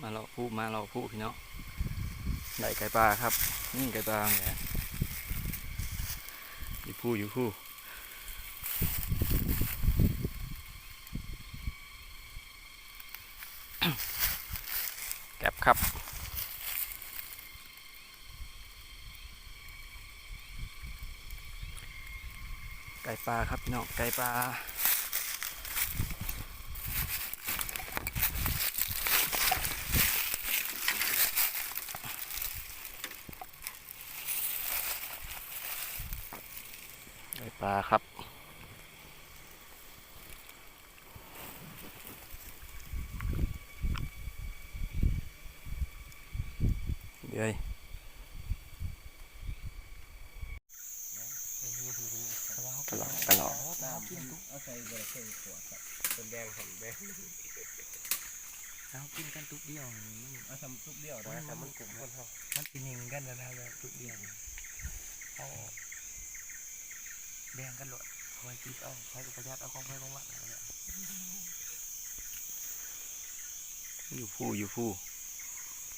มาเราผู้พี่น้องได้ไก่ปลาครับนี่ไก่ปลาเนี่ยอยู่ผู้แก็บครับไก่ปลาครับพี่น้องไก่ปลาไก่ปลาครับเดี๋ยวกระหล่อเอาใส่บริเวณขวดเป็นแดงของแดงเอากินกันทุกเดียวเอาทำทุกเดียวนะทำมันกลุ่มคนเขา มันกินเองกันนะแล้วทุกเดียวเอาแดงกันหลดคอยกินเอาคอยกับประหยัดเอาของไปของมันอยู่ผู้